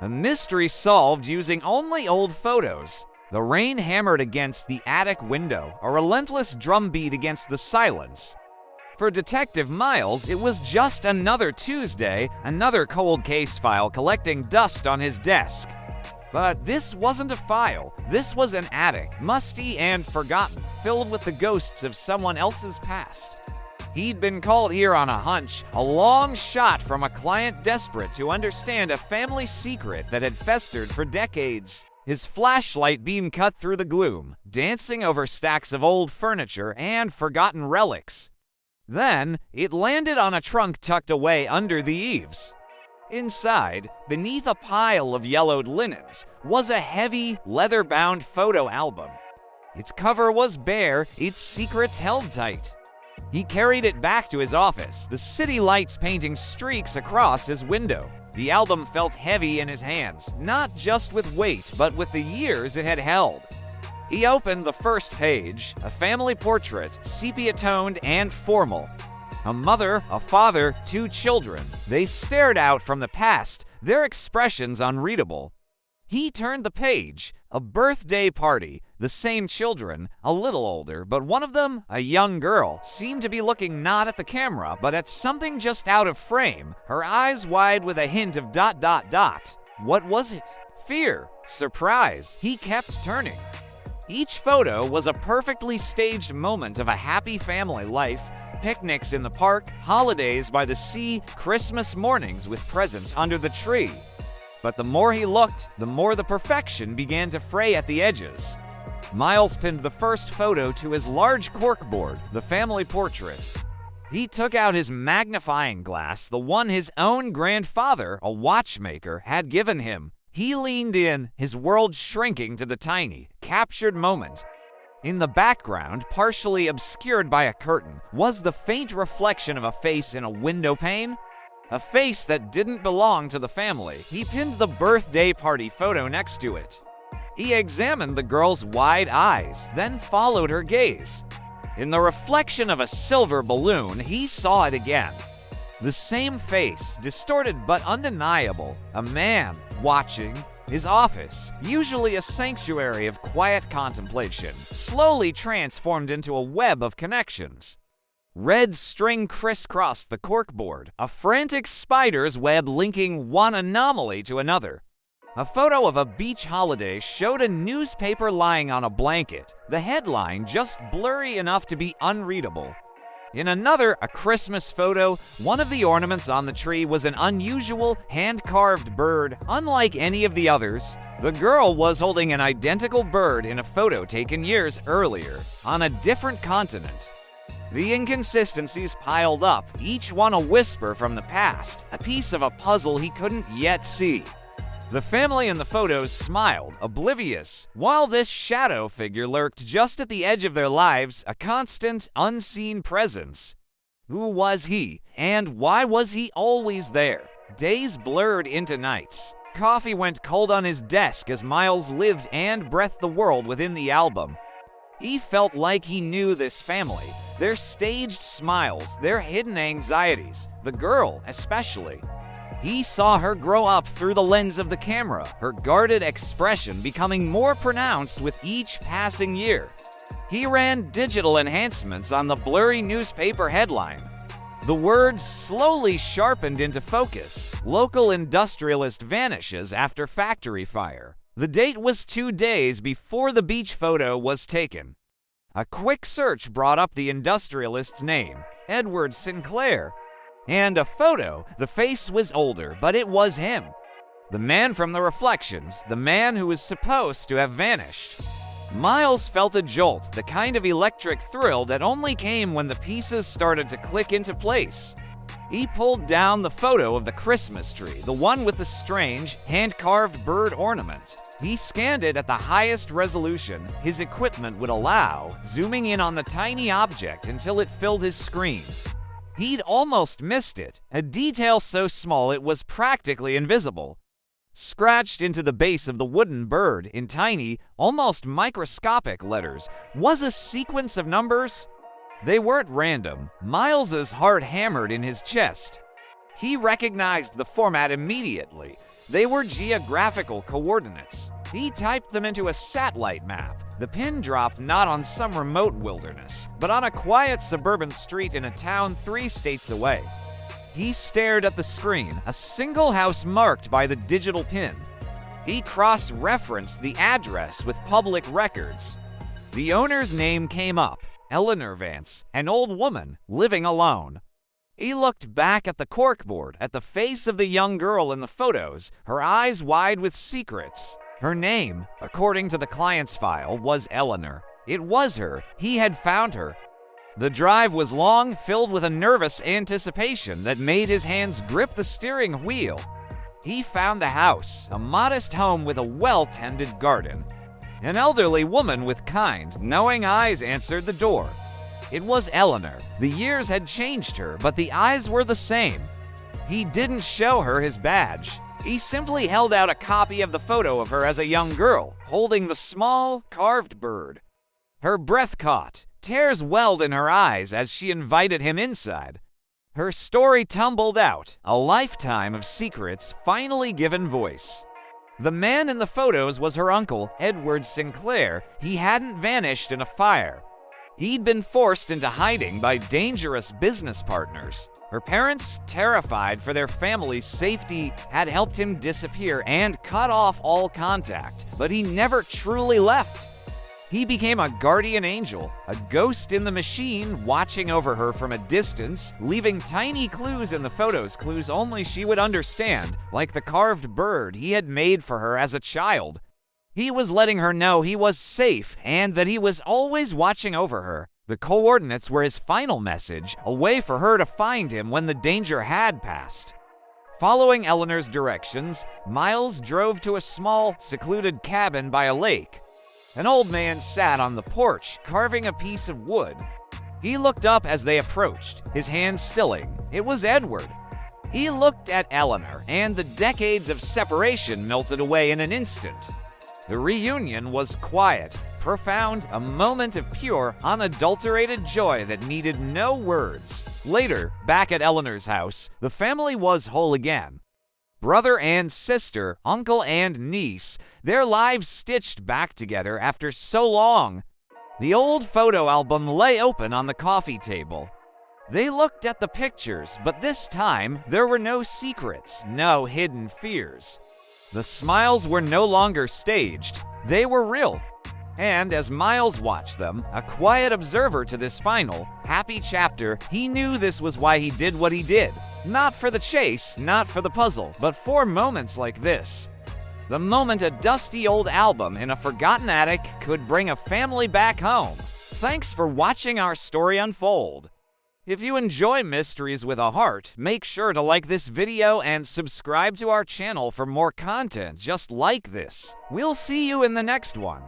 A mystery solved using only old photos. The rain hammered against the attic window, a relentless drumbeat against the silence. For Detective Miles, it was just another Tuesday, another cold case file collecting dust on his desk. But this wasn't a file. This was an attic, musty and forgotten, filled with the ghosts of someone else's past. He'd been called here on a hunch, a long shot from a client desperate to understand a family secret that had festered for decades. His flashlight beam cut through the gloom, dancing over stacks of old furniture and forgotten relics. Then, it landed on a trunk tucked away under the eaves. Inside, beneath a pile of yellowed linens, was a heavy, leather-bound photo album. Its cover was bare, its secrets held tight. He carried it back to his office, the city lights painting streaks across his window. The album felt heavy in his hands, not just with weight, but with the years it had held. He opened the first page, a family portrait, sepia-toned and formal. A mother, a father, 2 children. They stared out from the past, their expressions unreadable. He turned the page, a birthday party. The same children, a little older, but one of them, a young girl, seemed to be looking not at the camera, but at something just out of frame, her eyes wide with a hint of ... What was it? Fear? Surprise? He kept turning. Each photo was a perfectly staged moment of a happy family life, picnics in the park, holidays by the sea, Christmas mornings with presents under the tree. But the more he looked, the more the perfection began to fray at the edges. Miles pinned the first photo to his large corkboard, the family portrait. He took out his magnifying glass, the one his own grandfather, a watchmaker, had given him. He leaned in, his world shrinking to the tiny, captured moment. In the background, partially obscured by a curtain, was the faint reflection of a face in a window pane. A face that didn't belong to the family. He pinned the birthday party photo next to it. He examined the girl's wide eyes, then followed her gaze. In the reflection of a silver balloon, he saw it again. The same face, distorted but undeniable. A man, watching. His office, usually a sanctuary of quiet contemplation, slowly transformed into a web of connections. Red string crisscrossed the corkboard, a frantic spider's web linking one anomaly to another. A photo of a beach holiday showed a newspaper lying on a blanket, the headline just blurry enough to be unreadable. In another, a Christmas photo, one of the ornaments on the tree was an unusual, hand-carved bird, unlike any of the others. The girl was holding an identical bird in a photo taken years earlier, on a different continent. The inconsistencies piled up, each one a whisper from the past, a piece of a puzzle he couldn't yet see. The family in the photos smiled, oblivious, while this shadow figure lurked just at the edge of their lives, a constant, unseen presence. Who was he, and why was he always there? Days blurred into nights. Coffee went cold on his desk as Miles lived and breathed the world within the album. He felt like he knew this family, their staged smiles, their hidden anxieties, the girl especially. He saw her grow up through the lens of the camera, her guarded expression becoming more pronounced with each passing year. He ran digital enhancements on the blurry newspaper headline. The words slowly sharpened into focus. Local industrialist vanishes after factory fire. The date was 2 days before the beach photo was taken. A quick search brought up the industrialist's name, Edward Sinclair. And a photo, the face was older, but it was him. The man from the reflections, the man who was supposed to have vanished. Miles felt a jolt, the kind of electric thrill that only came when the pieces started to click into place. He pulled down the photo of the Christmas tree, the one with the strange, hand-carved bird ornament. He scanned it at the highest resolution his equipment would allow, zooming in on the tiny object until it filled his screen. He'd almost missed it, a detail so small it was practically invisible. Scratched into the base of the wooden bird in tiny, almost microscopic letters, was a sequence of numbers. They weren't random. Miles's heart hammered in his chest. He recognized the format immediately. They were geographical coordinates. He typed them into a satellite map. The pin dropped not on some remote wilderness, but on a quiet suburban street in a town 3 states away. He stared at the screen, a single house marked by the digital pin. He cross-referenced the address with public records. The owner's name came up, Eleanor Vance, an old woman living alone. He looked back at the corkboard, at the face of the young girl in the photos, her eyes wide with secrets. Her name, according to the client's file, was Eleanor. It was her. He had found her. The drive was long, filled with a nervous anticipation that made his hands grip the steering wheel. He found the house, a modest home with a well-tended garden. An elderly woman with kind, knowing eyes answered the door. It was Eleanor. The years had changed her, but the eyes were the same. He didn't show her his badge. He simply held out a copy of the photo of her as a young girl, holding the small, carved bird. Her breath caught. Tears welled in her eyes as she invited him inside. Her story tumbled out, a lifetime of secrets finally given voice. The man in the photos was her uncle, Edward Sinclair. He hadn't vanished in a fire. He'd been forced into hiding by dangerous business partners. Her parents, terrified for their family's safety, had helped him disappear and cut off all contact, but he never truly left. He became a guardian angel, a ghost in the machine watching over her from a distance, leaving tiny clues in the photos, clues only she would understand, like the carved bird he had made for her as a child. He was letting her know he was safe and that he was always watching over her. The coordinates were his final message, a way for her to find him when the danger had passed. Following Eleanor's directions, Miles drove to a small, secluded cabin by a lake. An old man sat on the porch, carving a piece of wood. He looked up as they approached, his hand stilling. It was Edward. He looked at Eleanor, and the decades of separation melted away in an instant. The reunion was quiet, profound, a moment of pure, unadulterated joy that needed no words. Later, back at Eleanor's house, the family was whole again. Brother and sister, uncle and niece, their lives stitched back together after so long. The old photo album lay open on the coffee table. They looked at the pictures, but this time there were no secrets, no hidden fears. The smiles were no longer staged, they were real. And as Miles watched them, a quiet observer to this final, happy chapter, he knew this was why he did what he did. Not for the chase, not for the puzzle, but for moments like this. The moment a dusty old album in a forgotten attic could bring a family back home. Thanks for watching our story unfold. If you enjoy mysteries with a heart, make sure to like this video and subscribe to our channel for more content just like this. We'll see you in the next one.